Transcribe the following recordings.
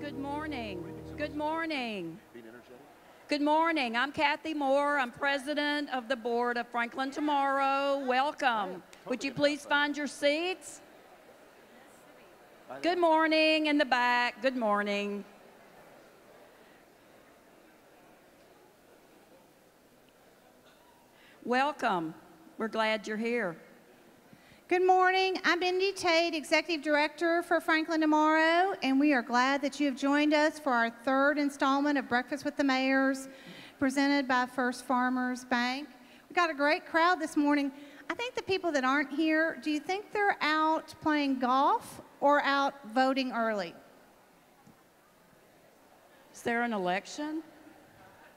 Good morning. Good morning. Good morning. I'm Kathy Moore. I'm president of the board of Franklin Tomorrow. Welcome. Would you please find your seats? Good morning in the back. Good morning. Welcome. We're glad you're here. Good morning. I'm Indy Tate, Executive Director for Franklin Tomorrow, and we are glad that you have joined us for our third installment of Breakfast with the Mayors, presented by First Farmers Bank. We've got a great crowd this morning. I think the people that aren't here, do you think they're out playing golf or out voting early? Is there an election?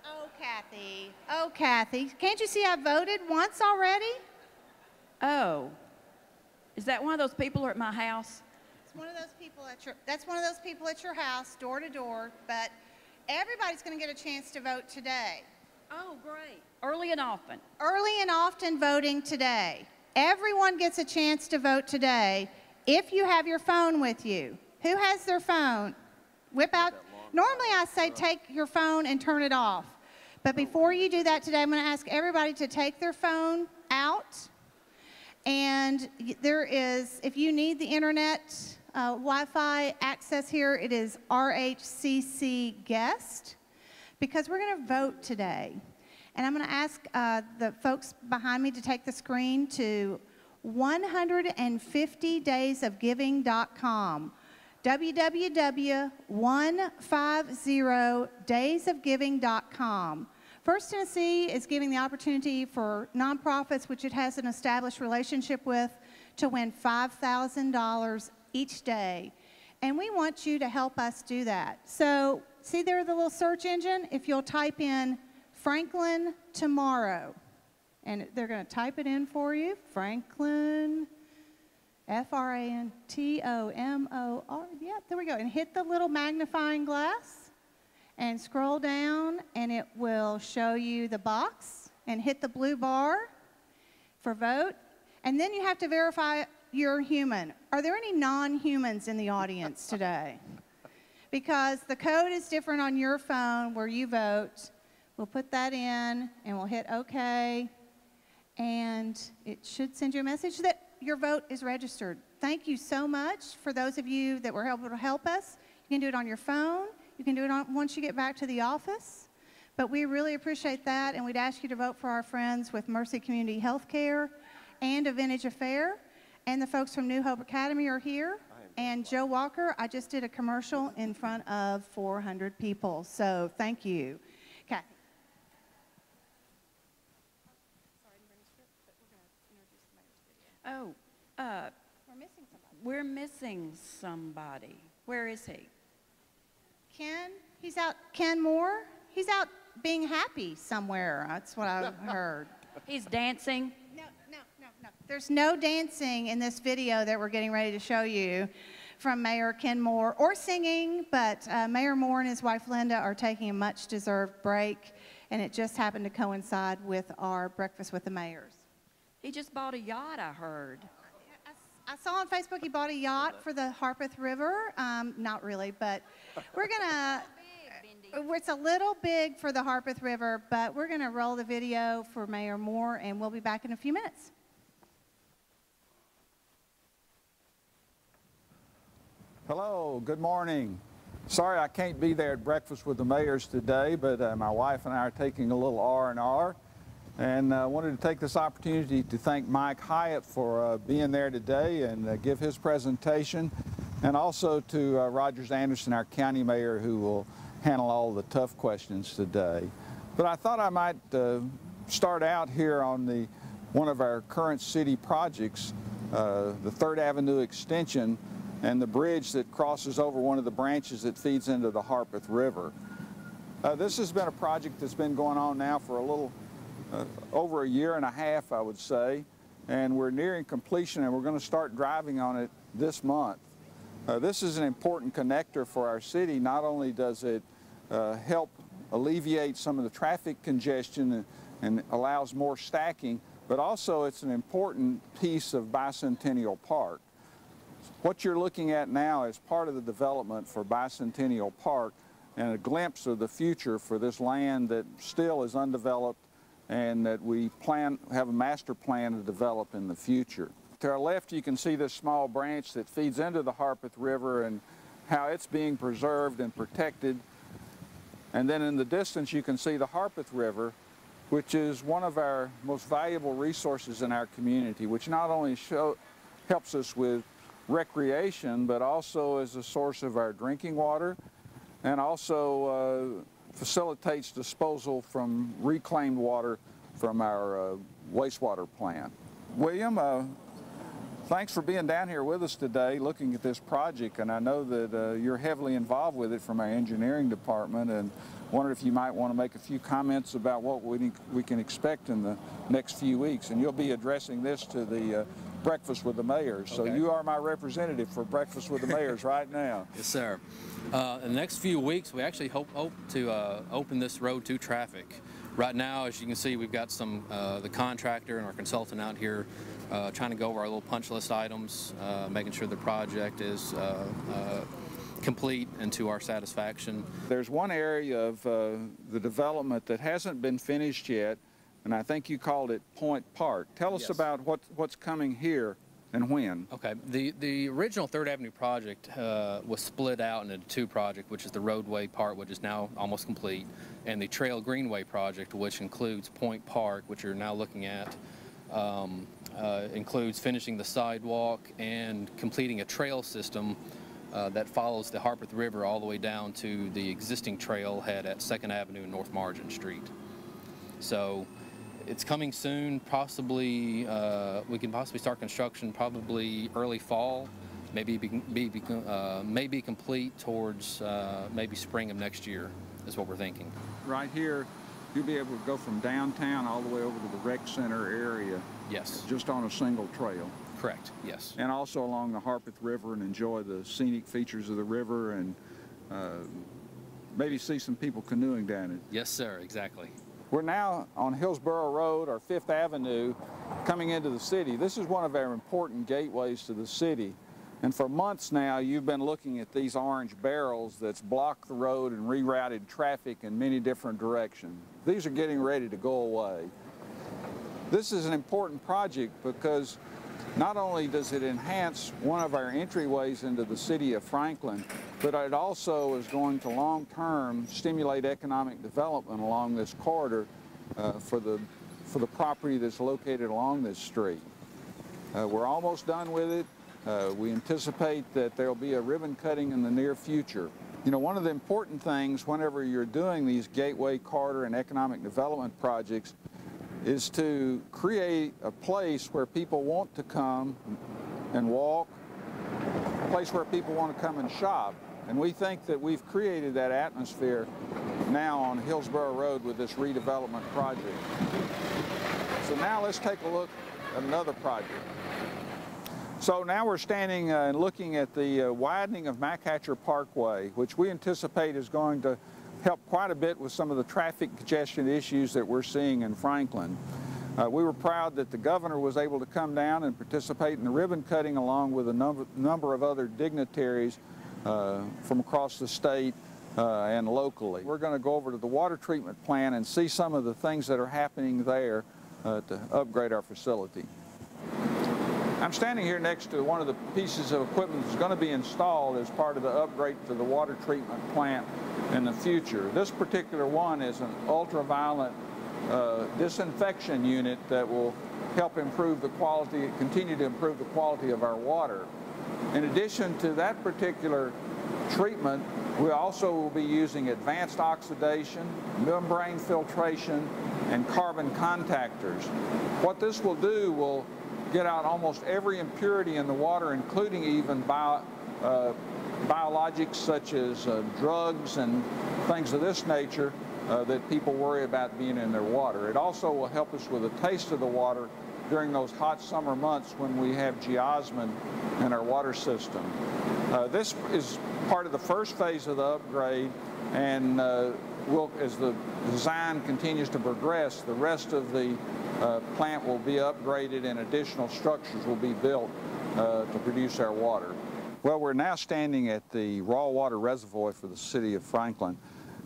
Oh, Kathy. Oh, Kathy. Can't you see I voted once already? Oh. Is that one of those people who are at my house? It's one of those people that's one of those people at your house, door to door, but everybody's going to get a chance to vote today. Oh, great. Early and often. Early and often voting today. Everyone gets a chance to vote today if you have your phone with you. Who has their phone? Whip out. Normally I say take your phone and turn it off. But before you do that today, I'm going to ask everybody to take their phone out. And there is, if you need the internet Wi-Fi access here, it is RHCC guest, because we're going to vote today. And I'm going to ask the folks behind me to take the screen to 150daysofgiving.com. www.150daysofgiving.com. First Tennessee is giving the opportunity for nonprofits, which it has an established relationship with, to win $5,000 each day. And we want you to help us do that. So see there the little search engine? If you'll type in Franklin Tomorrow, and they're going to type it in for you, Franklin, F-R-A-N-T-O-M-O-R, yeah, there we go. And hit the little magnifying glass. And scroll down, and it will show you the box, and hit the blue bar for vote. And then you have to verify you're human. Are there any non-humans in the audience today? Because the code is different on your phone where you vote. We'll put that in, and we'll hit OK. And it should send you a message that your vote is registered. Thank you so much for those of you that were able to help us. You can do it on your phone. You can do it once you get back to the office, but we really appreciate that, and we'd ask you to vote for our friends with Mercy Community Healthcare and A Vintage Affair, and the folks from New Hope Academy are here, and Joe Walker, I just did a commercial in front of 400 people, so thank you. Kathy. Sorry, I didn't bring a script, but we're going to introduce the mayor's video. Oh, we're missing somebody. We're missing somebody. Where is he? Ken, he's out. Ken Moore, he's out being happy somewhere. That's what I heard. He's dancing? No. There's no dancing in this video that we're getting ready to show you from Mayor Ken Moore, or singing, but Mayor Moore and his wife Linda are taking a much-deserved break, and it just happened to coincide with our Breakfast with the Mayors. He just bought a yacht, I heard. I saw on Facebook he bought a yacht for the Harpeth River. Not really, but we're gonna, it's a little big for the Harpeth River, but we're gonna roll the video for Mayor Moore, and we'll be back in a few minutes. Hello, good morning. Sorry I can't be there at Breakfast with the Mayors today, but my wife and I are taking a little R&R. And I wanted to take this opportunity to thank Mike Hyatt for being there today and give his presentation, and also to Rogers Anderson, our county mayor, who will handle all the tough questions today. But I thought I might start out here on one of our current city projects, the 3rd Avenue extension and the bridge that crosses over one of the branches that feeds into the Harpeth River. This has been a project that's been going on now for a little over a year and a half, I would say, and we're nearing completion, and we're going to start driving on it this month. This is an important connector for our city. Not only does it help alleviate some of the traffic congestion and allows more stacking, but also it's an important piece of Bicentennial Park. What you're looking at now is part of the development for Bicentennial Park and a glimpse of the future for this land that still is undeveloped and that we have a master plan to develop in the future. To our left, you can see this small branch that feeds into the Harpeth River and how it's being preserved and protected. And then in the distance, you can see the Harpeth River, which is one of our most valuable resources in our community, which not only helps us with recreation, but also as a source of our drinking water, and also facilitates disposal from reclaimed water from our wastewater plant. William, thanks for being down here with us today looking at this project, and I know that you're heavily involved with it from our engineering department, and wondered if you might want to make a few comments about what we can expect in the next few weeks. And you'll be addressing this to the Breakfast with the Mayors. So you are my representative for Breakfast with the Mayors right now. Yes, sir. In the next few weeks, we actually hope to open this road to traffic. Right now, as you can see, we've got the contractor and our consultant out here trying to go over our little punch list items, making sure the project is complete and to our satisfaction. There's one area of the development that hasn't been finished yet, and I think you called it Point Park. Tell us about what's coming here and when. Okay, the original 3rd Avenue project was split out into 2 projects, which is the roadway part, which is now almost complete, and the Trail Greenway project, which includes Point Park, which you're now looking at, includes finishing the sidewalk and completing a trail system that follows the Harpeth River all the way down to the existing trailhead at 2nd Avenue and North Margin Street. So it's coming soon, possibly, we can possibly start construction probably early fall, maybe be complete towards maybe spring of next year is what we're thinking. Right here, you'll be able to go from downtown all the way over to the rec center area. Yes. Just on a single trail. Correct, yes. And also along the Harpeth River and enjoy the scenic features of the river and maybe see some people canoeing down it. Yes, sir, exactly. We're now on Hillsborough Road, or 5th Avenue, coming into the city. This is one of our important gateways to the city. And for months now, you've been looking at these orange barrels that's blocked the road and rerouted traffic in many different directions. These are getting ready to go away. This is an important project because not only does it enhance one of our entryways into the city of Franklin, but it also is going to long-term stimulate economic development along this corridor for the property that's located along this street. We're almost done with it. We anticipate that there will be a ribbon cutting in the near future. You know, one of the important things whenever you're doing these gateway, corridor, and economic development projects is to create a place where people want to come and walk, a place where people want to come and shop. And we think that we've created that atmosphere now on Hillsborough Road with this redevelopment project. So now let's take a look at another project. So now we're standing and looking at the widening of McHatcher Parkway, which we anticipate is going to help quite a bit with some of the traffic congestion issues that we're seeing in Franklin. We were proud that the governor was able to come down and participate in the ribbon cutting along with a number of other dignitaries from across the state and locally. We're going to go over to the water treatment plant and see some of the things that are happening there to upgrade our facility. I'm standing here next to one of the pieces of equipment that's going to be installed as part of the upgrade to the water treatment plant in the future. This particular one is an ultraviolet disinfection unit that will help improve the quality, continue to improve the quality of our water. In addition to that particular treatment, we also will be using advanced oxidation, membrane filtration, and carbon contactors. What this will do will get out almost every impurity in the water, including even biologics such as drugs and things of this nature that people worry about being in their water. It also will help us with the taste of the water during those hot summer months when we have geosmin in our water system. This is part of the first phase of the upgrade, and as the design continues to progress, the rest of the plant will be upgraded and additional structures will be built to produce our water. Well, we're now standing at the raw water reservoir for the city of Franklin.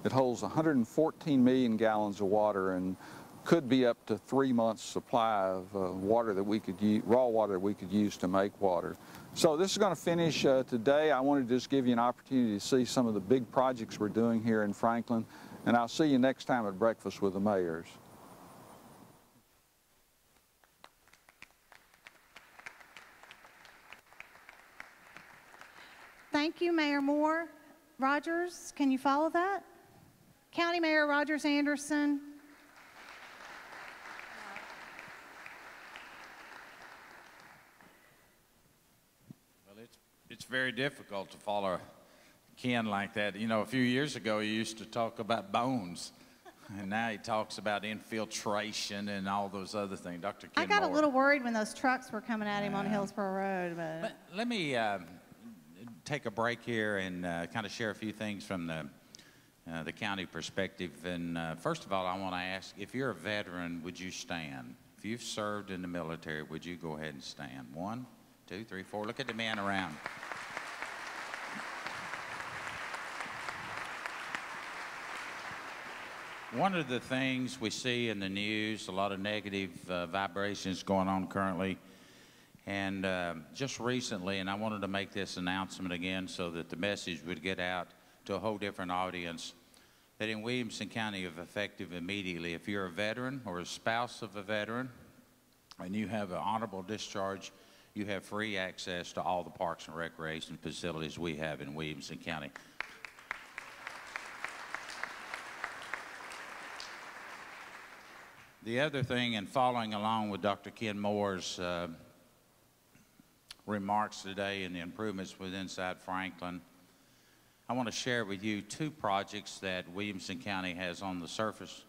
It holds 114 million gallons of water and could be up to 3 months supply of water that we could use, raw water that we could use to make water. So this is going to finish today. I wanted to just give you an opportunity to see some of the big projects we're doing here in Franklin, and I'll see you next time at Breakfast with the Mayors. Thank you, Mayor Moore. Rogers, can you follow that? County Mayor Rogers Anderson. Well, it's very difficult to follow Ken like that. You know, a few years ago he used to talk about bones, and now he talks about infiltration and all those other things. Dr. Ken I got Moore. a little worried when those trucks were coming at him on Hillsborough Road. But Let me take a break here and kind of share a few things from the county perspective. And first of all, I want to ask, if you're a veteran, would you stand? If you've served in the military, would you go ahead and stand? 1, 2, 3, 4. Look at the man around. One of the things we see in the news, a lot of negative vibrations going on currently. And just recently, and I wanted to make this announcement again so that the message would get out to a whole different audience, that in Williamson County, if effective immediately, if you're a veteran or a spouse of a veteran and you have an honorable discharge, you have free access to all the parks and recreation facilities we have in Williamson County. The other thing, and following along with Dr. Ken Moore's remarks today and the improvements with inside Franklin, I want to share with you 2 projects that Williamson County has on the surface,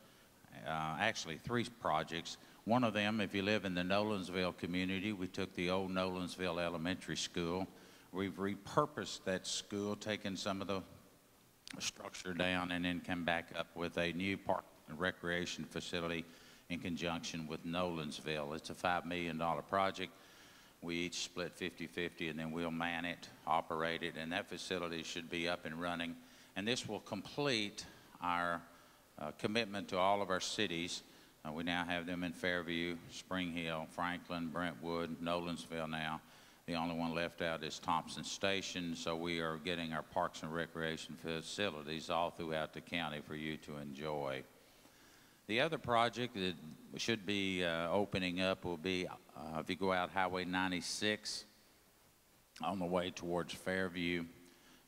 actually 3 projects. One of them, if you live in the Nolensville community, we took the old Nolensville Elementary School. We've repurposed that school, taken some of the structure down, and then come back up with a new park and recreation facility in conjunction with Nolensville. It's a $5 million project. We each split 50-50, and then we'll man it, operate it, and that facility should be up and running. And this will complete our commitment to all of our cities. We now have them in Fairview, Spring Hill, Franklin, Brentwood, Nolensville now. The only one left out is Thompson Station, so we are getting our parks and recreation facilities all throughout the county for you to enjoy. The other project that should be opening up will be, if you go out Highway 96 on the way towards Fairview,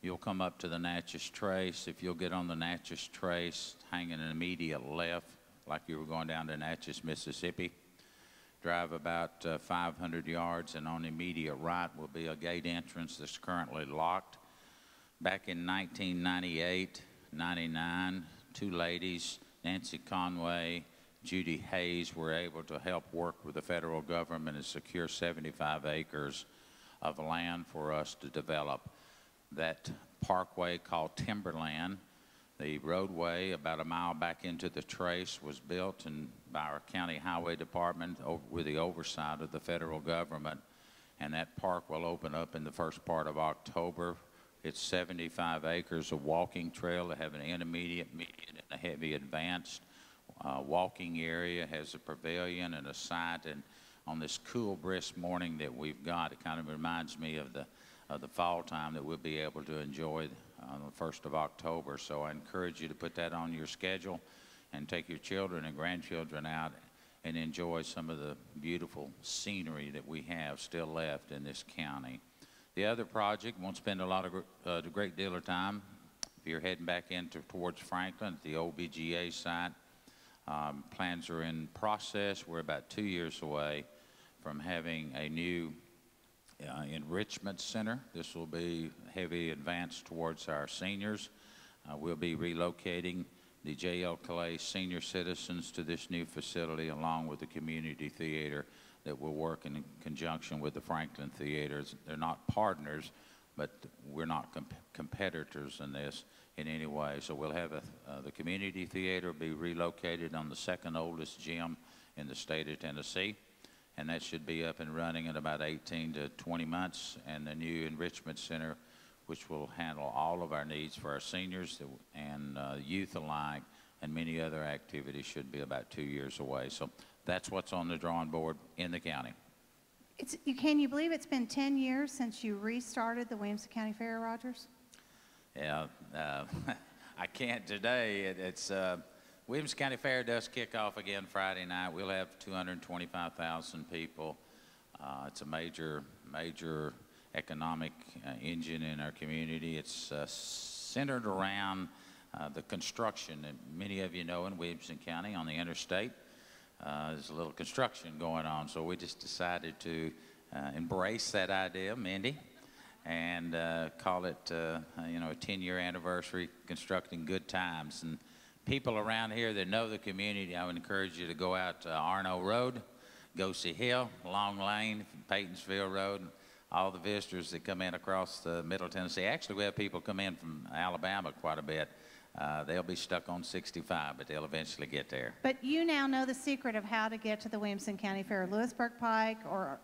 you'll come up to the Natchez Trace. If you'll get on the Natchez Trace, hang an immediate left, like you were going down to Natchez, Mississippi, drive about 500 yards, and on the immediate right will be a gate entrance that's currently locked. Back in 1998, 99, 2 ladies, Nancy Conway, Judy Hayes, were able to help work with the federal government and secure 75 acres of land for us to develop. That parkway called Timberland, the roadway about a mile back into the trace, was built by our county highway department with the oversight of the federal government, and that park will open up in the first part of October. It's 75 acres of walking trail. They have an intermediate, medium, and a heavy advanced walking area. Has a pavilion and a site. And on this cool, brisk morning that we've got, it kind of reminds me of the fall time that we'll be able to enjoy on the 1st of October. So I encourage you to put that on your schedule and take your children and grandchildren out and enjoy some of the beautiful scenery that we have still left in this county. The other project, won't spend a great deal of time. If you're heading back towards Franklin at the old BGA site, plans are in process. We're about 2 years away from having a new enrichment center. This will be heavy advanced towards our seniors. We'll be relocating the J.L. Clay senior citizens to this new facility, along with the community theater that will work in conjunction with the Franklin theaters. They're not partners, but we're not competitors in this in any way. So we'll have the community theater be relocated on the 2nd oldest gym in the state of Tennessee. and that should be up and running in about 18 to 20 months. And the new enrichment center, which will handle all of our needs for our seniors and youth alike, and many other activities, should be about 2 years away. So that's what's on the drawing board in the county. Can you believe it's been 10 years since you restarted the Williamson County Fair, Rogers? Yeah, I can't today. Williamson County Fair does kick off again Friday night. We'll have 225,000 people. It's a major economic engine in our community. It's centered around the construction that many of you know in Williamson County on the interstate. There's a little construction going on, so we just decided to embrace that idea, Mindy, and call it, a 10-year anniversary, constructing good times. And people around here that know the community, I would encourage you to go out to Arno Road, Gosey Hill, Long Lane, Paytonsville Road, and all the visitors that come in across the Middle Tennessee. Actually, we have people come in from Alabama quite a bit. They'll be stuck on 65, but they'll eventually get there. But you now know the secret of how to get to the Williamson County Fair. Lewisburg Pike or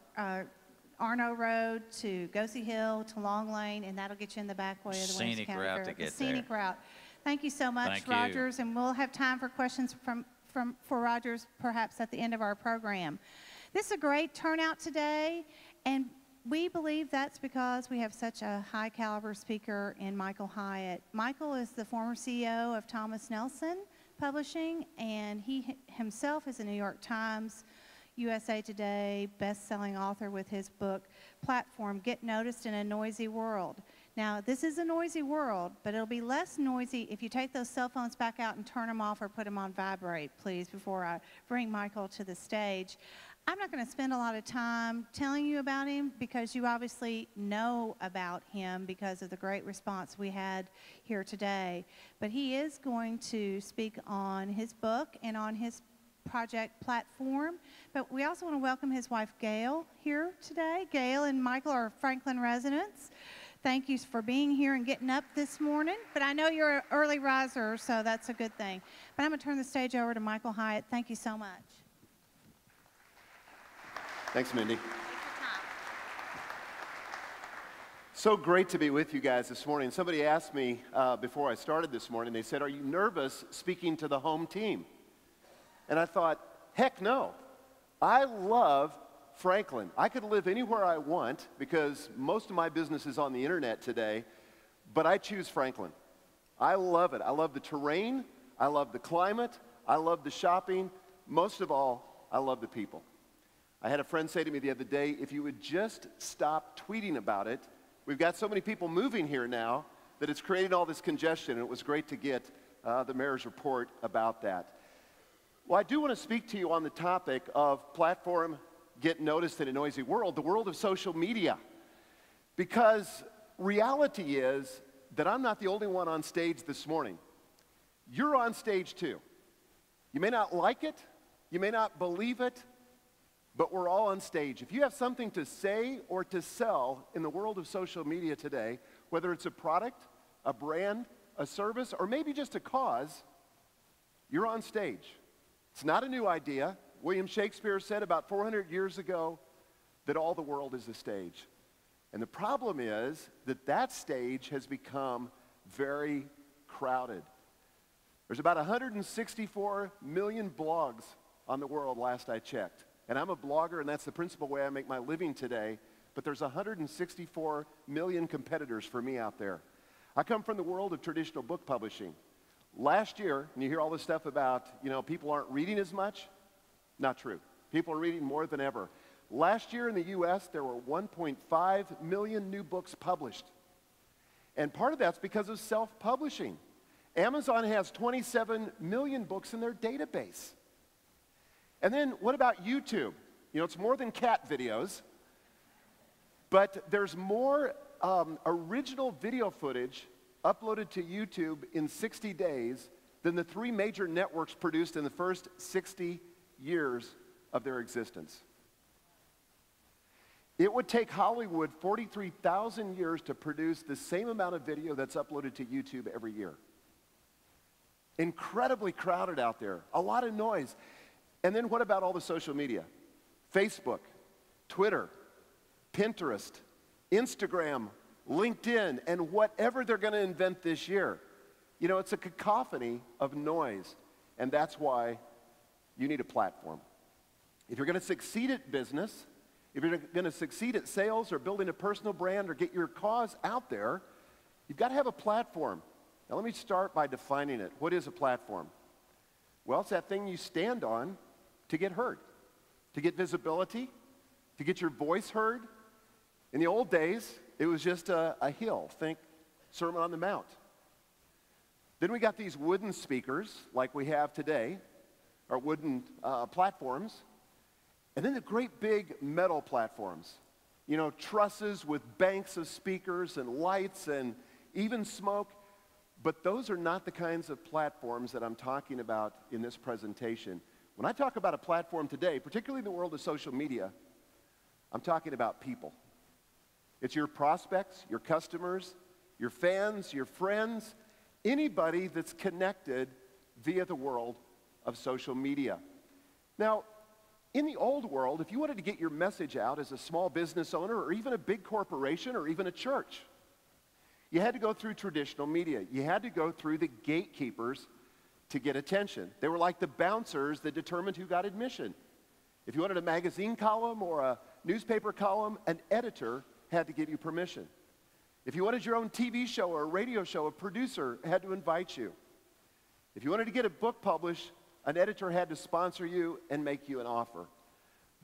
Arno Road to Gosey Hill to Long Lane, and that'll get you in the back way of the Williamson County Fair. Scenic route to get there. Scenic route. Thank you so much, Thank you. Rogers, and we'll have time for questions for Rogers perhaps at the end of our program. This is a great turnout today, and we believe that's because we have such a high caliber speaker in Michael Hyatt. Michael is the former CEO of Thomas Nelson Publishing, and he himself is a New York Times, USA Today best-selling author with his book, Platform, Get Noticed in a Noisy World. Now, this is a noisy world, but it'll be less noisy if you take those cell phones back out and turn them off or put them on vibrate, please, before I bring Michael to the stage. I'm not going to spend a lot of time telling you about him because you obviously know about him because of the great response we had here today. But he is going to speak on his book and on his project Platform. But we also want to welcome his wife, Gail, here today. Gail and Michael are Franklin residents. Thank you for being here and getting up this morning. But I know you're an early riser, so that's a good thing. But I'm going to turn the stage over to Michael Hyatt. Thank you so much. Thanks, Mindy. So great to be with you guys this morning. Somebody asked me before I started this morning, they said, "Are you nervous speaking to the home team?" And I thought, heck no. I love Franklin. I could live anywhere I want because most of my business is on the internet today, but I choose Franklin. I love it. I love the terrain. I love the climate. I love the shopping. Most of all, I love the people. I had a friend say to me the other day, if you would just stop tweeting about it, we've got so many people moving here now that it's creating all this congestion, and it was great to get the mayor's report about that. Well, I do want to speak to you on the topic of Platform, Get Noticed in a Noisy World, the world of social media. Because reality is that I'm not the only one on stage this morning. You're on stage too. You may not like it, you may not believe it, but we're all on stage. If you have something to say or to sell in the world of social media today, whether it's a product, a brand, a service, or maybe just a cause, you're on stage. It's not a new idea. William Shakespeare said about 400 years ago that all the world is a stage. And the problem is that that stage has become very crowded. There's about 164 million blogs on the world last I checked. And I'm a blogger, and that's the principal way I make my living today. But there's 164 million competitors for me out there. I come from the world of traditional book publishing. Last year, and you hear all this stuff about, people aren't reading as much. Not true. People are reading more than ever. Last year in the U.S., there were 1.5 million new books published. And part of that's because of self-publishing. Amazon has 27 million books in their database. And then what about YouTube? It's more than cat videos, but there's more original video footage uploaded to YouTube in 60 days than the 3 major networks produced in the first 60 years of their existence. It would take Hollywood 43,000 years to produce the same amount of video that's uploaded to YouTube every year. Incredibly crowded out there, a lot of noise. And then what about all the social media? Facebook, Twitter, Pinterest, Instagram, LinkedIn, and whatever they're going to invent this year. You know, it's a cacophony of noise, and that's why you need a platform. If you're going to succeed at business, if you're going to succeed at sales or building a personal brand or get your cause out there, you've got to have a platform. Now let me start by defining it. What is a platform? Well, it's that thing you stand on to get heard, to get visibility, to get your voice heard. In the old days, it was just a hill. Think Sermon on the Mount. Then we got these wooden speakers like we have today, or wooden platforms. And then the great big metal platforms. You know, trusses with banks of speakers and lights and even smoke. But those are not the kinds of platforms that I'm talking about in this presentation. When I talk about a platform today, particularly in the world of social media, I'm talking about people. It's your prospects, your customers, your fans, your friends, anybody that's connected via the world of social media. Now, in the old world, if you wanted to get your message out as a small business owner or even a big corporation or even a church, you had to go through traditional media. You had to go through the gatekeepers to get attention. They were like the bouncers that determined who got admission. If you wanted a magazine column or a newspaper column, an editor had to give you permission. If you wanted your own TV show or a radio show, a producer had to invite you. If you wanted to get a book published, an editor had to sponsor you and make you an offer.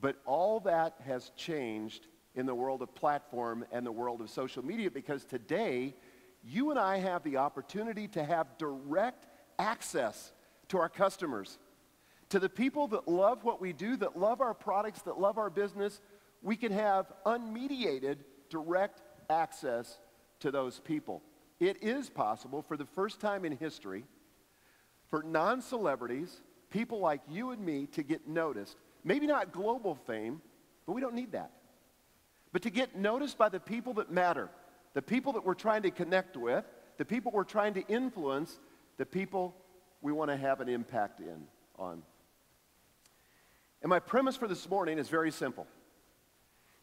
But all that has changed in the world of platform and the world of social media, because today, you and I have the opportunity to have direct access to our customers. To the people that love what we do, that love our products, that love our business, we can have unmediated direct access to those people. It is possible for the first time in history for non-celebrities, people like you and me, to get noticed. Maybe not global fame, but we don't need that. But to get noticed by the people that matter, the people that we're trying to connect with, the people we're trying to influence, the people we want to have an impact on. And my premise for this morning is very simple.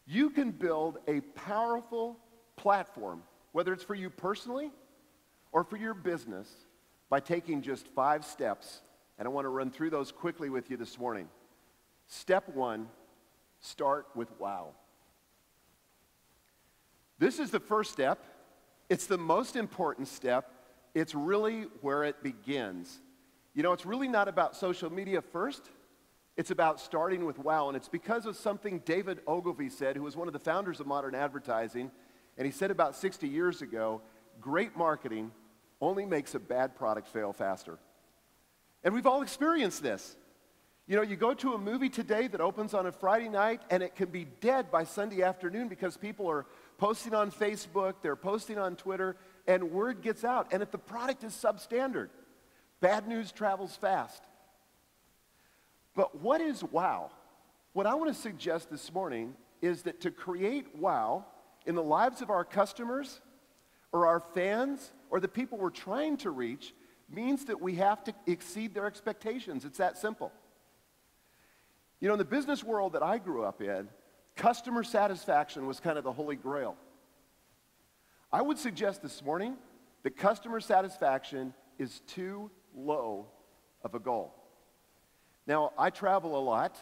You can build a powerful platform, whether it's for you personally or for your business, by taking just 5 steps. And I want to run through those quickly with you this morning. Step 1, start with wow. This is the first step. It's the most important step. It's really where it begins. You know, it's really not about social media first. It's about starting with wow. And it's because of something David Ogilvy said, who was one of the founders of modern advertising. And he said about 60 years ago, great marketing only makes a bad product fail faster. And we've all experienced this. You know, you go to a movie today that opens on a Friday night, and it can be dead by Sunday afternoon because people are posting on Facebook, they're posting on Twitter, and word gets out. And if the product is substandard, bad news travels fast. But what is wow? What I want to suggest this morning is that to create wow in the lives of our customers or our fans or the people we're trying to reach means that we have to exceed their expectations. It's that simple. You know, in the business world that I grew up in, customer satisfaction was kind of the holy grail. I would suggest this morning that customer satisfaction is too low of a goal. Now, I travel a lot.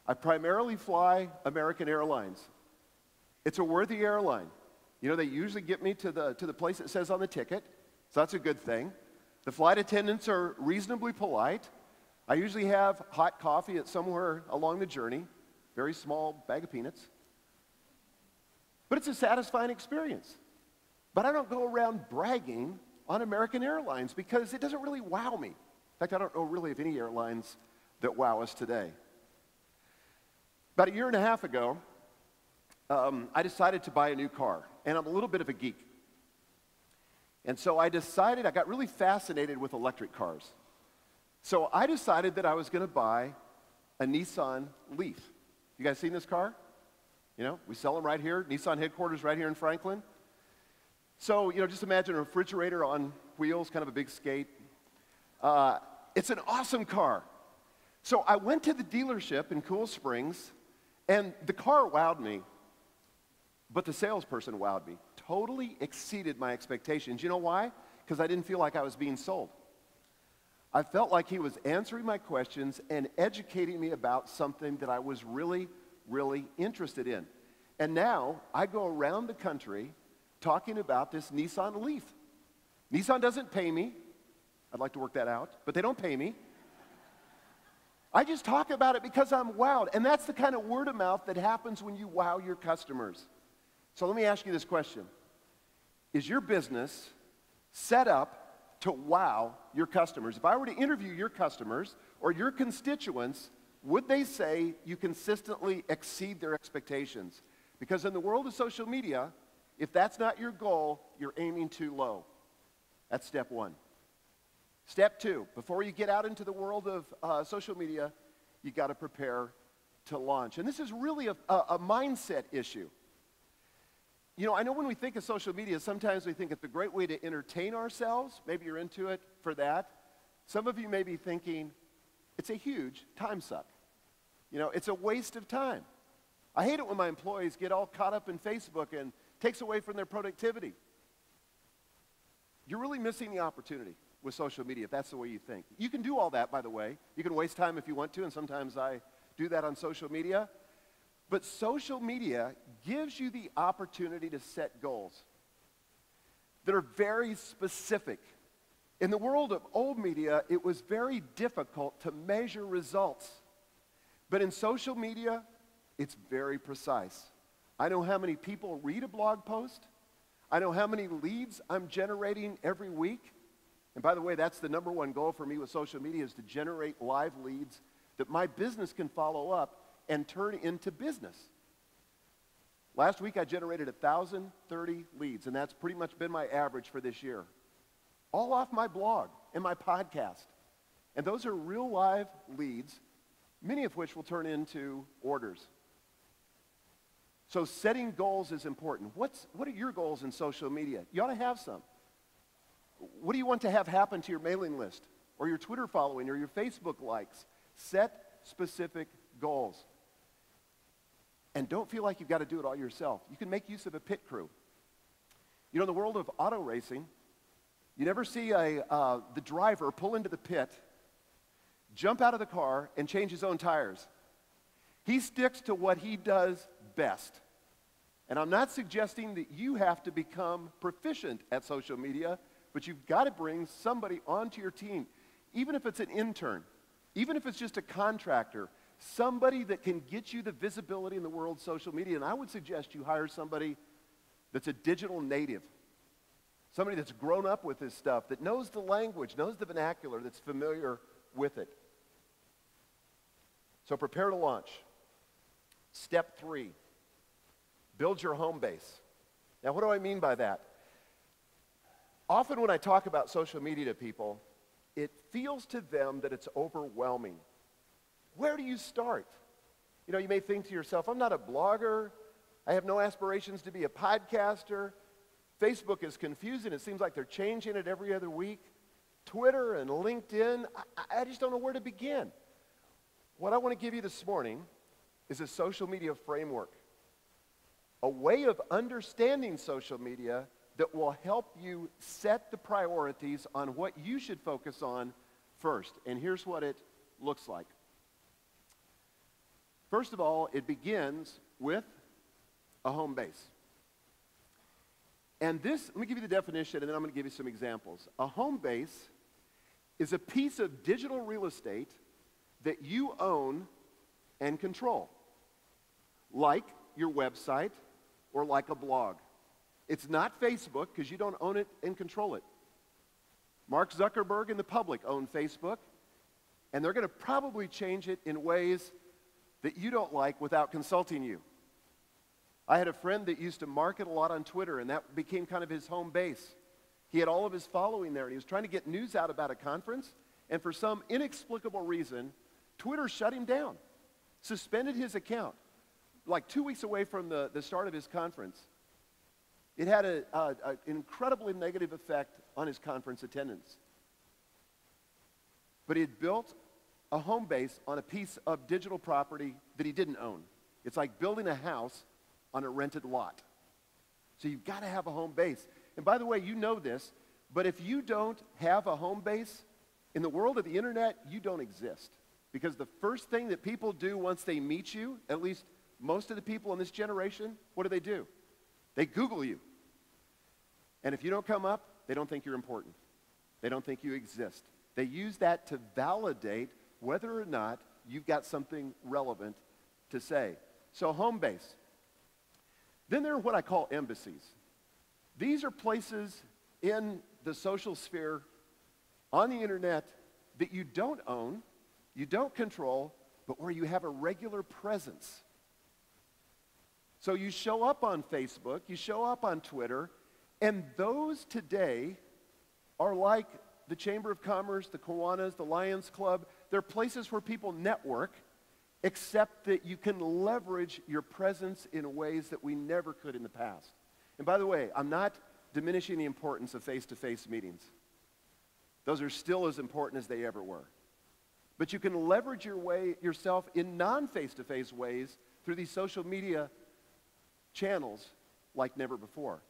I primarily fly American Airlines. It's a worthy airline. You know, they usually get me to the place it says on the ticket, so that's a good thing. The flight attendants are reasonably polite. I usually have hot coffee at somewhere along the journey, very small bag of peanuts. But it's a satisfying experience. But I don't go around bragging on American Airlines because it doesn't really wow me. In fact, I don't know really of any airlines that wow us today. About a year and a half ago, I decided to buy a new car, and I'm a little bit of a geek. And so I got really fascinated with electric cars. So I decided that I was going to buy a Nissan Leaf. You guys seen this car? You know, we sell them right here, Nissan headquarters right here in Franklin. So, you know, just imagine a refrigerator on wheels, kind of a big skate. It's an awesome car. So I went to the dealership in Cool Springs, And the car wowed me, but the salesperson wowed me. Totally exceeded my expectations. You know why? Because I didn't feel like I was being sold. I felt like he was answering my questions and educating me about something that I was really, really interested in. And now I go around the country talking about this Nissan Leaf. Nissan doesn't pay me. I'd like to work that out, but they don't pay me. I just talk about it because I'm wowed. And that's the kind of word of mouth that happens when you wow your customers. So let me ask you this question. Is your business set up to wow your customers? If I were to interview your customers or your constituents, would they say you consistently exceed their expectations? Because in the world of social media, if that's not your goal, you're aiming too low. That's step one. Step two, before you get out into the world of social media, you got to prepare to launch. And this is really a mindset issue. You know, I know when we think of social media, sometimes we think it's a great way to entertain ourselves. Maybe you're into it for that. Some of you may be thinking, it's a huge time suck. You know, it's a waste of time. I hate it when my employees get all caught up in Facebook and takes away from their productivity. You're really missing the opportunity with social media if that's the way you think. You can do all that, by the way. You can waste time if you want to, and sometimes I do that on social media. But social media gives you the opportunity to set goals that are very specific. In the world of old media, it was very difficult to measure results. But in social media, it's very precise. I know how many people read a blog post. I know how many leads I'm generating every week. And by the way, that's the number one goal for me with social media, is to generate live leads that my business can follow up and turn into business. Last week I generated 1,030 leads, and that's pretty much been my average for this year. All off my blog and my podcast. And those are real live leads, many of which will turn into orders. So setting goals is important. What are your goals in social media? You ought to have some. What do you want to have happen to your mailing list or your Twitter following or your Facebook likes? Set specific goals. And don't feel like you've got to do it all yourself. You can make use of a pit crew. You know, in the world of auto racing, you never see the driver pull into the pit, jump out of the car, and change his own tires. He sticks to what he does best. And I'm not suggesting that you have to become proficient at social media, but you've got to bring somebody onto your team, even if it's an intern, even if it's just a contractor, somebody that can get you the visibility in the world of social media. And I would suggest you hire somebody that's a digital native, somebody that's grown up with this stuff, that knows the language, knows the vernacular, that's familiar with it. So prepare to launch. Step 3, build your home base. Now, what do I mean by that? Often when I talk about social media to people, it feels to them that it's overwhelming. Where do you start? You know, you may think to yourself, I'm not a blogger. I have no aspirations to be a podcaster. Facebook is confusing. It seems like they're changing it every other week. Twitter and LinkedIn, I just don't know where to begin. What I want to give you this morning is a social media framework, a way of understanding social media that will help you set the priorities on what you should focus on first. And here's what it looks like. First of all, it begins with a home base. And this, let me give you the definition, and then I'm going to give you some examples. A home base is a piece of digital real estate that you own and control, like your website or like a blog. It's not Facebook, because you don't own it and control it. Mark Zuckerberg and the public own Facebook, and they're going to probably change it in ways that you don't like without consulting you. I had a friend that used to market a lot on Twitter, and that became kind of his home base. He had all of his following there, and he was trying to get news out about a conference, and for some inexplicable reason, Twitter shut him down, suspended his account, like 2 weeks away from the start of his conference. It had an incredibly negative effect on his conference attendance. But he had built a home base on a piece of digital property that he didn't own. It's like building a house on a rented lot. So you've got to have a home base. And by the way, you know this, but if you don't have a home base, in the world of the internet, you don't exist. Because the first thing that people do once they meet you, at least most of the people in this generation, what do? They Google you. And if you don't come up, they don't think you're important. They don't think you exist. They use that to validate whether or not you've got something relevant to say. So home base. Then there are what I call embassies. These are places in the social sphere, on the internet, that you don't own, you don't control, but where you have a regular presence. So you show up on Facebook, you show up on Twitter, and those today are like the Chamber of Commerce, the Kiwanis, the Lions Club. They're places where people network, except that you can leverage your presence in ways that we never could in the past. And by the way, I'm not diminishing the importance of face-to-face meetings. Those are still as important as they ever were. But you can leverage yourself in non-face-to-face ways through these social media channels like never before.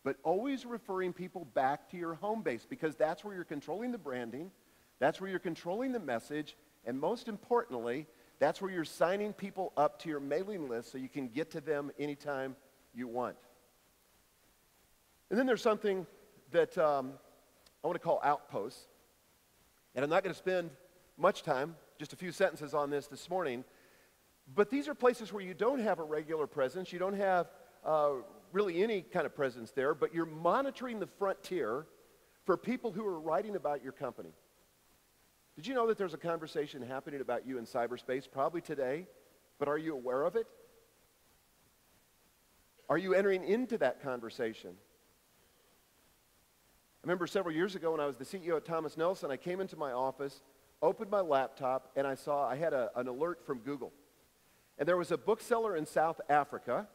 But always referring people back to your home base, because that's where you're controlling the branding, that's where you're controlling the message, and most importantly, that's where you're signing people up to your mailing list so you can get to them anytime you want. And then there's something that I want to call outposts. And I'm not going to spend much time, just a few sentences on this morning, but these are places where you don't have a regular presence, you don't have really any kind of presence there, but you're monitoring the frontier for people who are writing about your company. Did you know that there's a conversation happening about you in cyberspace, probably today, but are you aware of it? Are you entering into that conversation? I remember several years ago when I was the CEO at Thomas Nelson, I came into my office, opened my laptop, and I had an alert from Google. And there was a bookseller in South Africa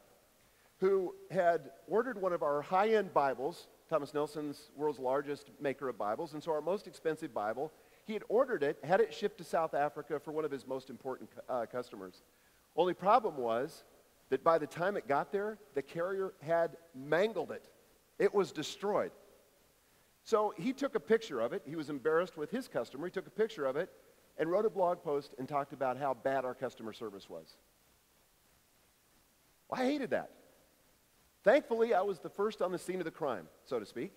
who had ordered one of our high-end Bibles. Thomas Nelson's world's largest maker of Bibles, and so our most expensive Bible. He had ordered it, had it shipped to South Africa for one of his most important customers. Only problem was that by the time it got there, the carrier had mangled it. It was destroyed. So he took a picture of it. He was embarrassed with his customer. He took a picture of it and wrote a blog post and talked about how bad our customer service was. Well, I hated that. Thankfully, I was the first on the scene of the crime, so to speak.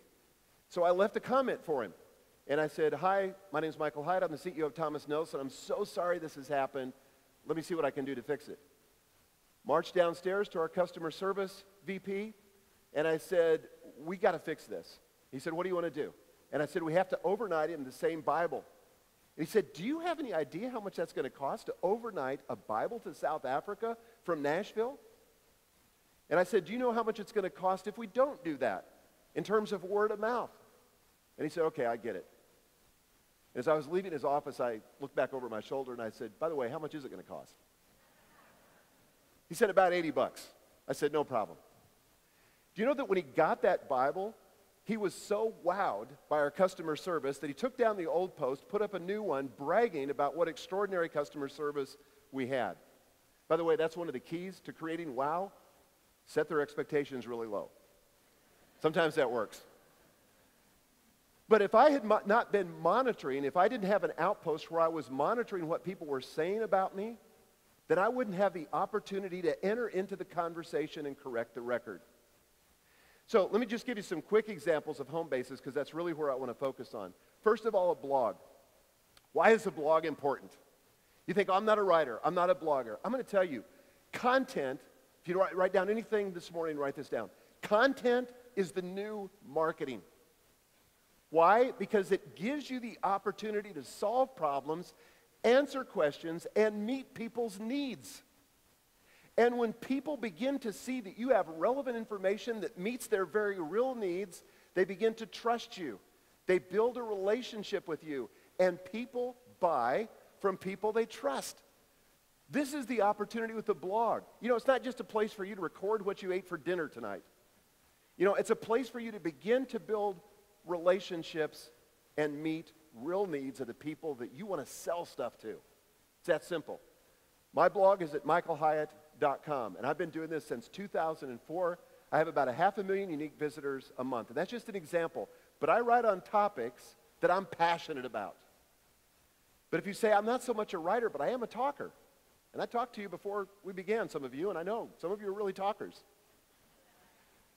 So I left a comment for him. And I said, "Hi, my name is Michael Hyatt. I'm the CEO of Thomas Nelson. I'm so sorry this has happened. Let me see what I can do to fix it." Marched downstairs to our customer service VP, and I said, "We got to fix this." He said, "What do you want to do?" And I said, "We have to overnight it in the same Bible." And he said, "Do you have any idea how much that's going to cost to overnight a Bible to South Africa from Nashville?" And I said, "Do you know how much it's going to cost if we don't do that in terms of word of mouth?" And he said, "Okay, I get it." As I was leaving his office, I looked back over my shoulder and I said, "By the way, how much is it going to cost?" He said, "About $80. I said, "No problem." Do you know that when he got that Bible, he was so wowed by our customer service that he took down the old post, put up a new one, bragging about what extraordinary customer service we had. By the way, that's one of the keys to creating wow. Set their expectations really low. Sometimes that works. But if I had not been monitoring, if I didn't have an outpost where I was monitoring what people were saying about me, then I wouldn't have the opportunity to enter into the conversation and correct the record. So let me just give you some quick examples of home bases, because that's really where I want to focus on. First of all, a blog. Why is a blog important? You think, "I'm not a writer, I'm not a blogger." I'm going to tell you, content, if you write down anything this morning, write this down. Content is the new marketing. Why? Because it gives you the opportunity to solve problems, answer questions, and meet people's needs. And when people begin to see that you have relevant information that meets their very real needs, they begin to trust you. They build a relationship with you, and people buy from people they trust. This is the opportunity with the blog. You know, it's not just a place for you to record what you ate for dinner tonight. You know, it's a place for you to begin to build relationships and meet real needs of the people that you want to sell stuff to. It's that simple. My blog is at Franklin.com. And I've been doing this since 2004. I have about 500,000 unique visitors a month. And that's just an example. But I write on topics that I'm passionate about. But if you say, I'm not so much a writer, but I am a talker. And I talked to you before we began, some of you, and I know some of you are really talkers.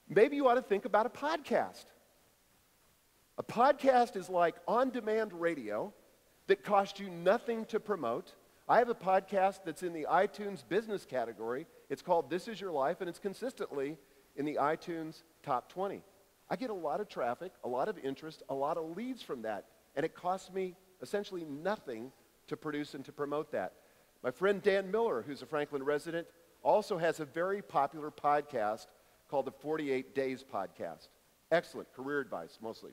Maybe you ought to think about a podcast. A podcast is like on-demand radio that costs you nothing to promote. I have a podcast that's in the iTunes business category. It's called This Is Your Life, and it's consistently in the iTunes top 20. I get a lot of traffic, a lot of interest, a lot of leads from that, and it costs me essentially nothing to produce and to promote that. My friend Dan Miller, who's a Franklin resident, also has a very popular podcast called the 48 Days Podcast. Excellent career advice, mostly.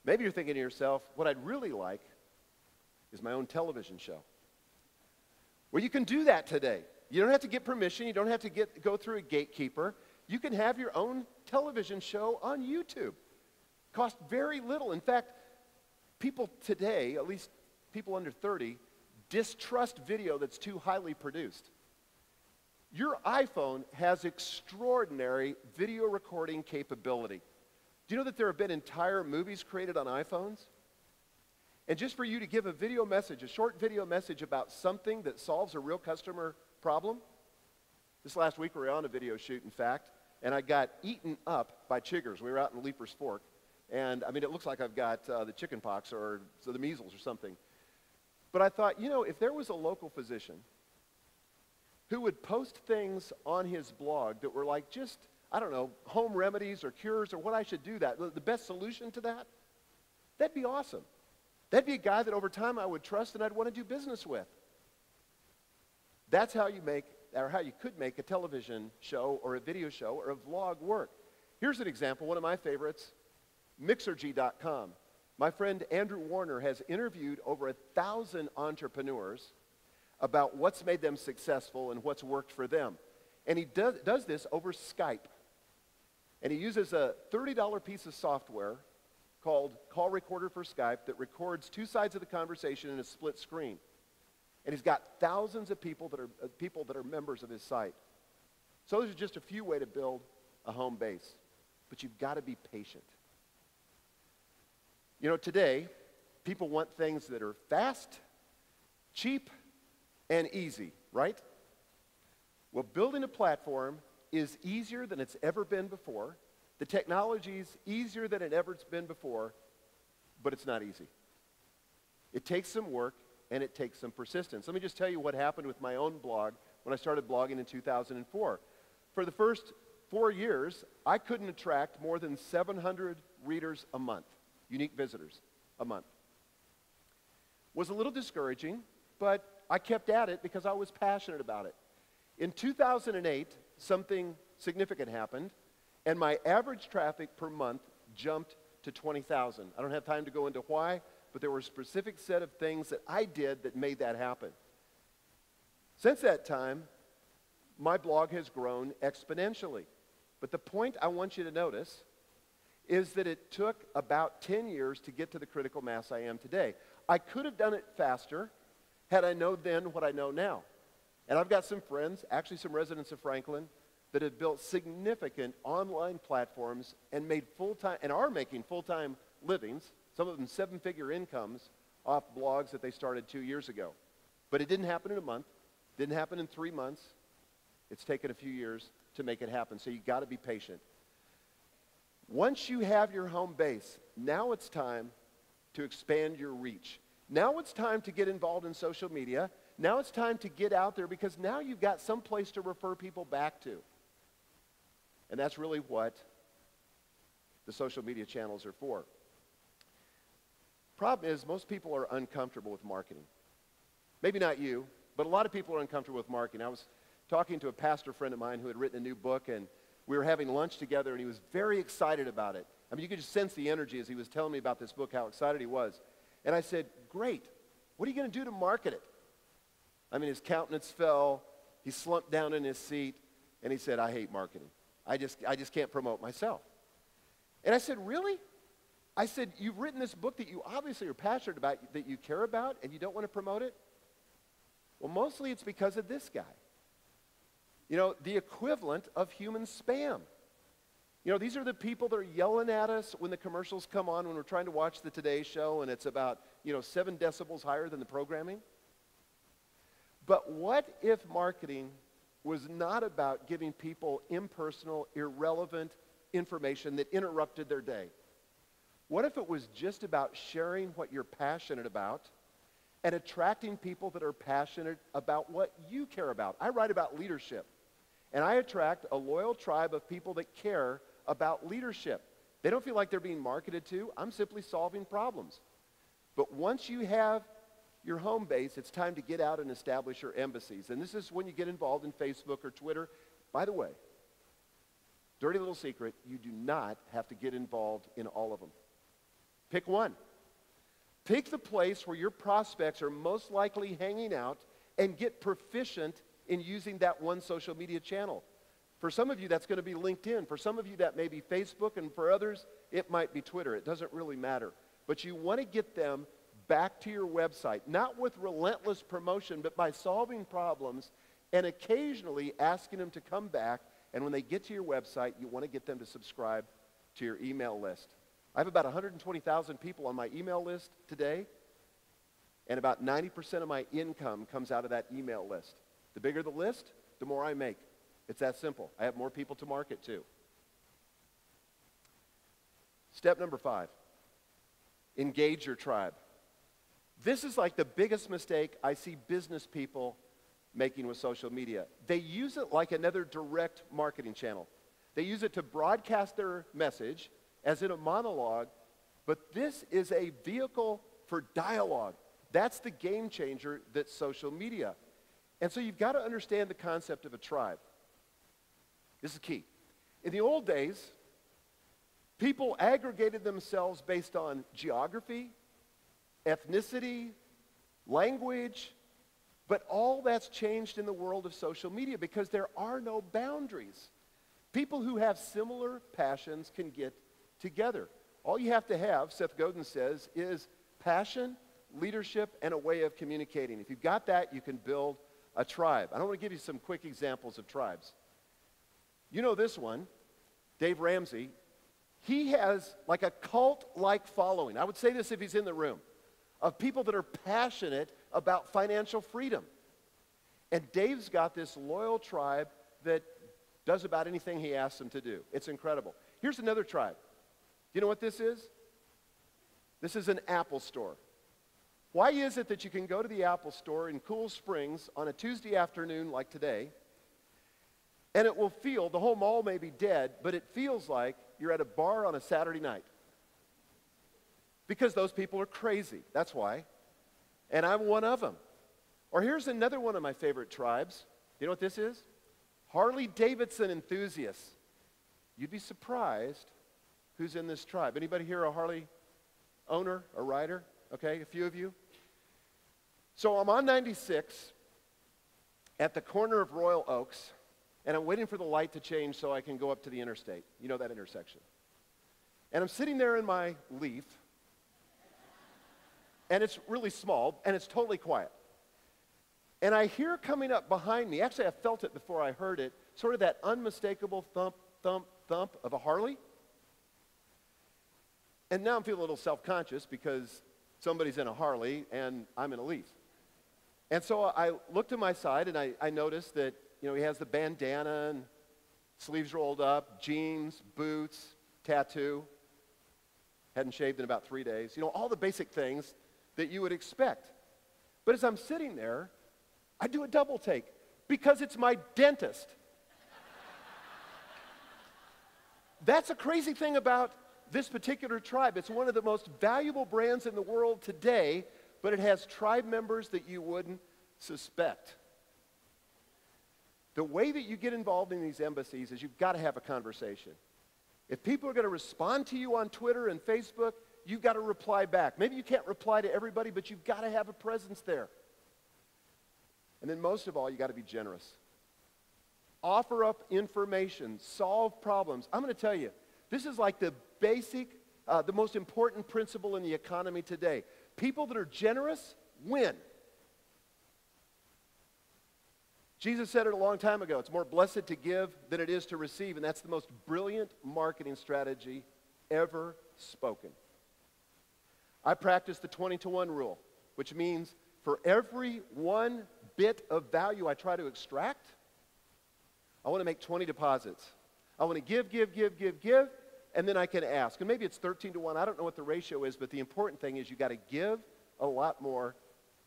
Maybe you're thinking to yourself, what I'd really like is my own television show. Well, you can do that today. You don't have to get permission. You don't have to go through a gatekeeper. You can have your own television show on YouTube. Cost very little. In fact, people today, at least people under 30, distrust video that's too highly produced. Your iPhone has extraordinary video recording capability. Do you know that there have been entire movies created on iPhones? And just for you to give a video message, a short video message about something that solves a real customer problem. This last week we were on a video shoot, in fact, and I got eaten up by chiggers. We were out in Leaper's Fork, and I mean, it looks like I've got the chicken pox or the measles or something. But I thought, you know, if there was a local physician who would post things on his blog that were like just, I don't know, home remedies or cures or what I should do the best solution to that, that'd be awesome. That'd be a guy that over time I would trust and I'd want to do business with. That's how you make, or how you could make a television show or a video show or a vlog work. Here's an example, one of my favorites, Mixergy.com. My friend Andrew Warner has interviewed over 1,000 entrepreneurs about what's made them successful and what's worked for them. And he does this over Skype. And he uses a $30 piece of software called Call Recorder for Skype that records two sides of the conversation in a split screen. And he's got thousands of people that are members of his site. So those are just a few ways to build a home base. But you've got to be patient. You know, today, people want things that are fast, cheap, and easy, right? Well, building a platform is easier than it's ever been before. The technology's easier than it ever's been before, but it's not easy. It takes some work, and it takes some persistence. Let me just tell you what happened with my own blog when I started blogging in 2004. For the first 4 years, I couldn't attract more than 700 readers a month, unique visitors a month. Was a little discouraging, but I kept at it because I was passionate about it. In 2008, something significant happened, and my average traffic per month jumped to 20,000. I don't have time to go into why, but there were a specific set of things that I did that made that happen. Since that time, my blog has grown exponentially. But the point I want you to notice is that it took about 10 years to get to the critical mass I am today. I could have done it faster had I known then what I know now. And I've got some friends, actually some residents of Franklin, that have built significant online platforms and made full-time, and are making full-time livings, some of them 7-figure incomes, off blogs that they started 2 years ago. But it didn't happen in a month, didn't happen in 3 months. It's taken a few years to make it happen, so you've got to be patient. Once you have your home base, now it's time to expand your reach. Now it's time to get involved in social media. Now it's time to get out there because now you've got some place to refer people back to. And that's really what the social media channels are for. Problem is, most people are uncomfortable with marketing. Maybe not you, but a lot of people are uncomfortable with marketing. I was talking to a pastor friend of mine who had written a new book, and we were having lunch together, and he was very excited about it. I mean, you could just sense the energy as he was telling me about this book, how excited he was. And I said, great. What are you going to do to market it? I mean, his countenance fell. He slumped down in his seat, and he said, I hate marketing. I just can't promote myself. And I said, really? I said, you've written this book that you obviously are passionate about, that you care about, and you don't want to promote it? Well, mostly it's because of this guy. You know, the equivalent of human spam. You know, these are the people that are yelling at us when the commercials come on when we're trying to watch the Today Show and it's about, 7 decibels higher than the programming. But what if marketing was not about giving people impersonal, irrelevant information that interrupted their day? What if it was just about sharing what you're passionate about and attracting people that are passionate about what you care about? I write about leadership, and I attract a loyal tribe of people that care about leadership. They don't feel like they're being marketed to. I'm simply solving problems. But once you have your home base, it's time to get out and establish your embassies. And this is when you get involved in Facebook or Twitter. By the way, dirty little secret, you do not have to get involved in all of them. Pick one. Pick the place where your prospects are most likely hanging out and get proficient in using that one social media channel. For some of you, that's going to be LinkedIn. For some of you, that may be Facebook. And for others, it might be Twitter. It doesn't really matter. But you want to get them back to your website, not with relentless promotion, but by solving problems and occasionally asking them to come back. And when they get to your website, you want to get them to subscribe to your email list. I have about 120,000 people on my email list today, and about 90% of my income comes out of that email list. The bigger the list, the more I make. It's that simple. I have more people to market to. Step number 5, engage your tribe. This is like the biggest mistake I see business people making with social media. They use it like another direct marketing channel. They use it to broadcast their message as in a monologue, but this is a vehicle for dialogue. That's the game changer that's social media. And so you've got to understand the concept of a tribe. This is key. In the old days, people aggregated themselves based on geography, ethnicity, language, but all that's changed in the world of social media because there are no boundaries. People who have similar passions can get together. All you have to have, Seth Godin says, is passion, leadership, and a way of communicating. If you've got that, you can build a tribe. I want to give you some quick examples of tribes. You know this one, Dave Ramsey. He has like a cult-like following. I would say this if he's in the room, of people that are passionate about financial freedom. And Dave's got this loyal tribe that does about anything he asks them to do. It's incredible. Here's another tribe. Do you know what this is? This is an Apple store. Why is it that you can go to the Apple store in Cool Springs on a Tuesday afternoon like today, and it will feel, the whole mall may be dead, but it feels like you're at a bar on a Saturday night? Because those people are crazy, that's why. And I'm one of them. Or here's another one of my favorite tribes. You know what this is? Harley Davidson enthusiasts. You'd be surprised who's in this tribe. Anybody here a Harley owner, a rider? Okay, a few of you. So I'm on 96 at the corner of Royal Oaks, and I'm waiting for the light to change so I can go up to the interstate. You know that intersection. And I'm sitting there in my Leaf, and it's really small, and it's totally quiet. And I hear coming up behind me, actually I felt it before I heard it, sort of that unmistakable thump, thump, thump of a Harley. And now I'm feeling a little self-conscious because somebody's in a Harley and I'm in a Leaf. And so I looked to my side and I noticed that, he has the bandana and sleeves rolled up, jeans, boots, tattoo. Hadn't shaved in about 3 days. All the basic things that you would expect. But as I'm sitting there, I do a double take because it's my dentist. That's a crazy thing about this particular tribe. It's one of the most valuable brands in the world today, but it has tribe members that you wouldn't suspect. The way that you get involved in these embassies is you've got to have a conversation. If people are going to respond to you on Twitter and Facebook, you've got to reply back. Maybe you can't reply to everybody, but you've got to have a presence there. And then most of all, you've got to be generous. Offer up information, solve problems. I'm going to tell you, this is like the basic, the most important principle in the economy today. People that are generous win. Jesus said it a long time ago. It's more blessed to give than it is to receive, and that's the most brilliant marketing strategy ever spoken. I practice the 20-to-1 rule, which means for every 1 bit of value I try to extract, I want to make 20 deposits. I want to give, and then I can ask. And maybe it's 13-to-1. I don't know what the ratio is, but the important thing is you got to give a lot more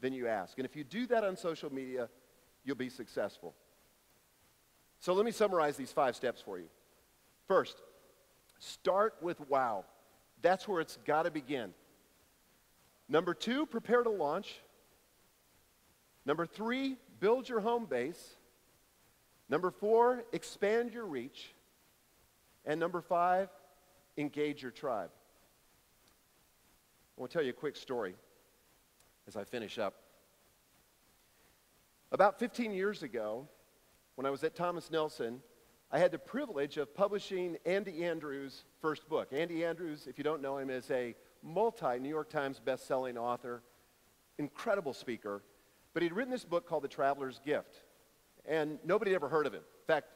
than you ask. And if you do that on social media, you'll be successful. So let me summarize these 5 steps for you. First, start with wow. That's where it's got to begin. Number 2, prepare to launch. Number 3, build your home base. Number 4, expand your reach. And number 5, engage your tribe. I want to tell you a quick story as I finish up. About 15 years ago, when I was at Thomas Nelson, I had the privilege of publishing Andy Andrews' first book. Andy Andrews, if you don't know him, is a multi-New York Times best-selling author, incredible speaker, but he'd written this book called The Traveler's Gift, and nobody had ever heard of him. In fact,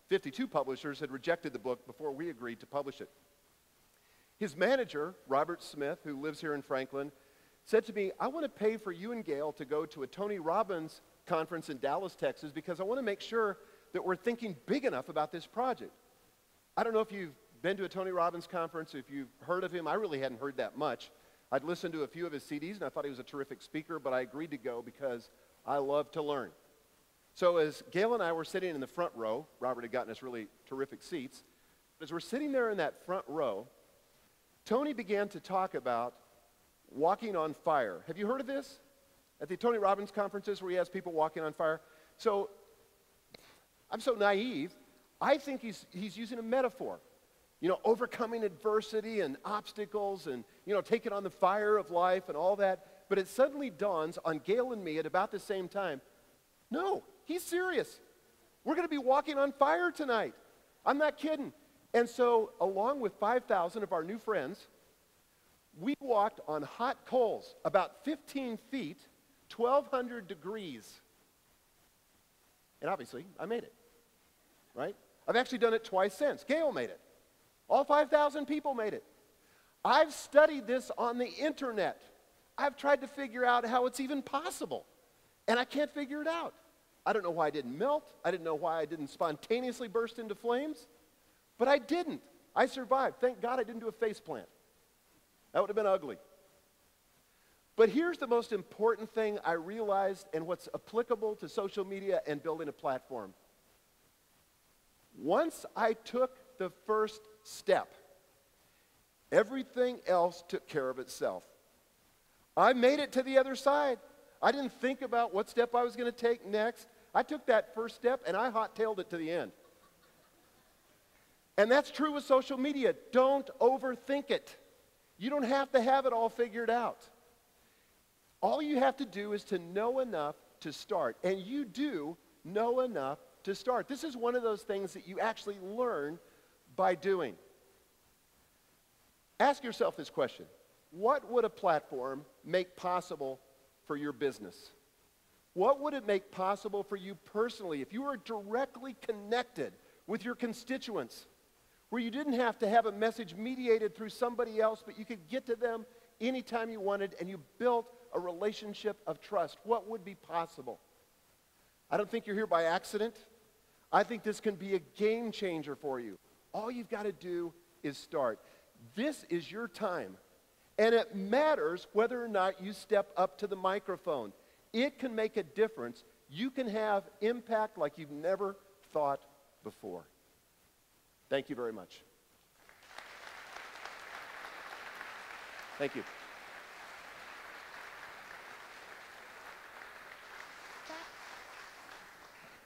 52 publishers had rejected the book before we agreed to publish it. His manager, Robert Smith, who lives here in Franklin, said to me, I want to pay for you and Gail to go to a Tony Robbins conference in Dallas, Texas, because I want to make sure that we're thinking big enough about this project. I don't know if you've been to a Tony Robbins conference, if you've heard of him. I really hadn't heard that much. I'd listened to a few of his CDs, and I thought he was a terrific speaker, but I agreed to go because I love to learn. So as Gail and I were sitting in the front row, Robert had gotten us really terrific seats, but as we're sitting there in that front row, Tony began to talk about walking on fire. Have you heard of this? At the Tony Robbins conferences where he has people walking on fire. So I'm so naive, I think he's using a metaphor. You know, overcoming adversity and obstacles and, you know, taking on the fire of life and all that. But it suddenly dawns on Gail and me at about the same time, no, he's serious. We're going to be walking on fire tonight. I'm not kidding. And so, along with 5,000 of our new friends, we walked on hot coals, about 15 feet, 1,200 degrees. And obviously, I made it, right? I've actually done it twice since. Gail made it. All 5,000 people made it. I've studied this on the internet. I've tried to figure out how it's even possible, and I can't figure it out. I don't know why I didn't melt. I didn't know why I didn't spontaneously burst into flames, but I didn't. I survived. Thank God I didn't do a face plant. That would have been ugly. But here's the most important thing I realized and what's applicable to social media and building a platform. Once I took the first step, everything else took care of itself. I made it to the other side. I didn't think about what step I was going to take next. I took that first step and I hot-tailed it to the end. And that's true with social media. Don't overthink it. You don't have to have it all figured out. All you have to do is to know enough to start. And you do know enough to start. This is one of those things that you actually learn by doing. Ask yourself this question. What would a platform make possible for your business? What would it make possible for you personally if you were directly connected with your constituents, where you didn't have to have a message mediated through somebody else, but you could get to them anytime you wanted, and you built a relationship of trust? What would be possible? I don't think you're here by accident. I think this can be a game changer for you. All you've got to do is start. This is your time. And it matters whether or not you step up to the microphone. It can make a difference. You can have impact like you've never thought before. Thank you very much. Thank you.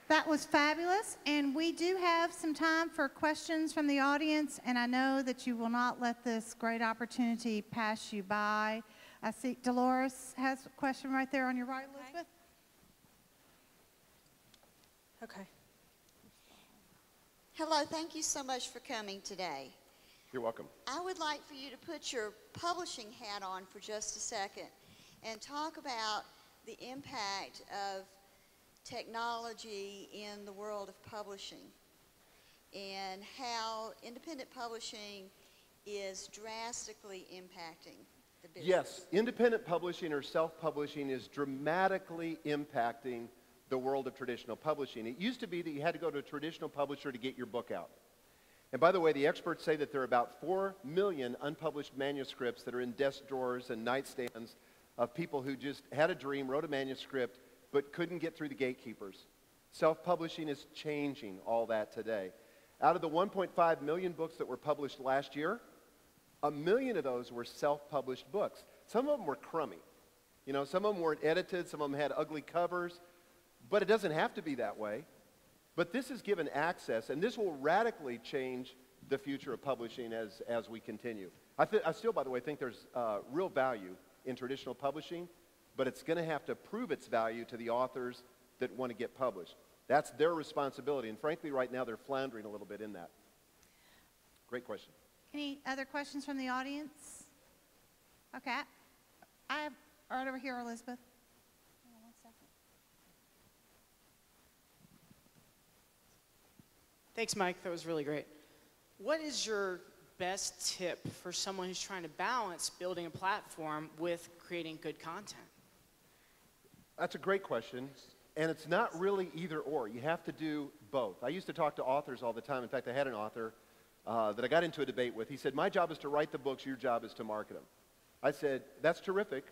That was fabulous, and we do have some time for questions from the audience, and I know that you will not let this great opportunity pass you by. I see Dolores has a question right there on your right, Elizabeth. Okay. Hello, thank you so much for coming today. You're welcome. I would like for you to put your publishing hat on for just a second and talk about the impact of technology in the world of publishing and how independent publishing is drastically impacting the business. Yes, independent publishing or self-publishing is dramatically impacting the world of traditional publishing. It used to be that you had to go to a traditional publisher to get your book out. And by the way, the experts say that there are about 4 million unpublished manuscripts that are in desk drawers and nightstands of people who just had a dream, wrote a manuscript, but couldn't get through the gatekeepers. Self-publishing is changing all that today. Out of the 1.5 million books that were published last year, 1 million of those were self-published books. Some of them were crummy. You know, some of them weren't edited, some of them had ugly covers, but it doesn't have to be that way. But this is given access, and this will radically change the future of publishing as we continue. I still, by the way, think there's real value in traditional publishing, but it's going to have to prove its value to the authors that want to get published. That's their responsibility, and frankly, right now, they're floundering a little bit in that. Great question. Any other questions from the audience? Okay. I have right over here, Elizabeth. Hang on one second. Thanks, Mike. That was really great. What is your best tip for someone who's trying to balance building a platform with creating good content? That's a great question, and it's not really either or. You have to do both. I used to talk to authors all the time. In fact, I had an author that I got into a debate with. He said, my job is to write the books, your job is to market them. I said, that's terrific,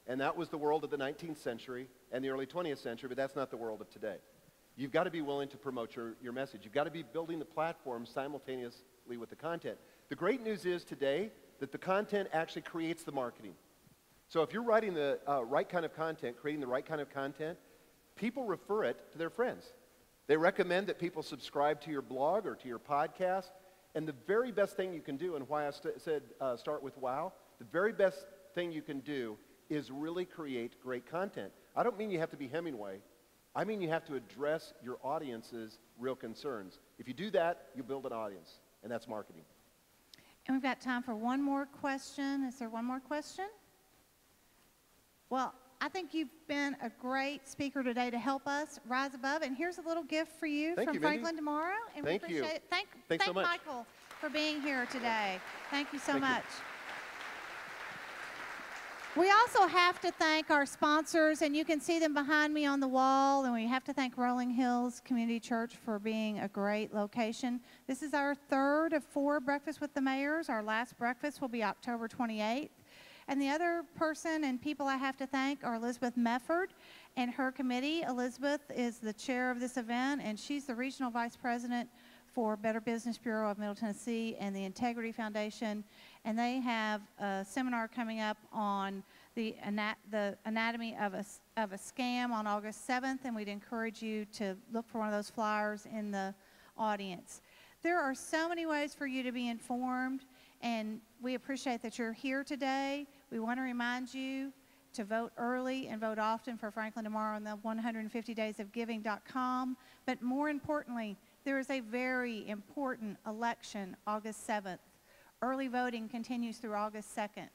and that was the world of the 19th century and the early 20th century, but that's not the world of today. You've got to be willing to promote your message. You've got to be building the platform simultaneously with the content. The great news is today that the content actually creates the marketing. So if you're writing the right kind of content, creating the right kind of content, people refer it to their friends. They recommend that people subscribe to your blog or to your podcast. And the very best thing you can do, and why I said start with WOW, the very best thing you can do is really create great content. I don't mean you have to be Hemingway. I mean you have to address your audience's real concerns. If you do that, you build an audience, and that's marketing. And we've got time for one more question. Is there one more question? Well, I think you've been a great speaker today to help us rise above. And here's a little gift for you from Franklin Tomorrow. And Thank we appreciate you. it. Thanks so much. Thank Michael for being here today. Thank you so much. We also have to thank our sponsors, and you can see them behind me on the wall, and we have to thank Rolling Hills Community Church for being a great location. This is our third of 4 Breakfast with the Mayors. Our last breakfast will be October 28th. And the other person and people I have to thank are Elizabeth Mefford and her committee. Elizabeth is the chair of this event, and she's the regional vice president for Better Business Bureau of Middle Tennessee and the Integrity Foundation. And they have a seminar coming up on the anatomy of a scam on August 7th, and we'd encourage you to look for one of those flyers in the audience. There are so many ways for you to be informed, and we appreciate that you're here today. We want to remind you to vote early and vote often for Franklin Tomorrow on the 150daysofgiving.com. But more importantly, there is a very important election August 7th. Early voting continues through August 2nd.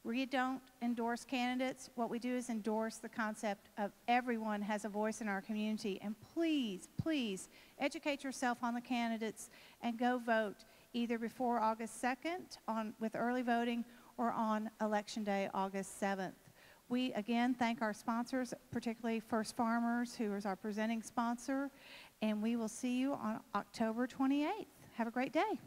We don't endorse candidates. What we do is endorse the concept of everyone has a voice in our community. And please, please educate yourself on the candidates and go vote either before August 2nd with early voting or on Election Day, August 7th. We, again, thank our sponsors, particularly First Farmers, who is our presenting sponsor, and we will see you on October 28th. Have a great day.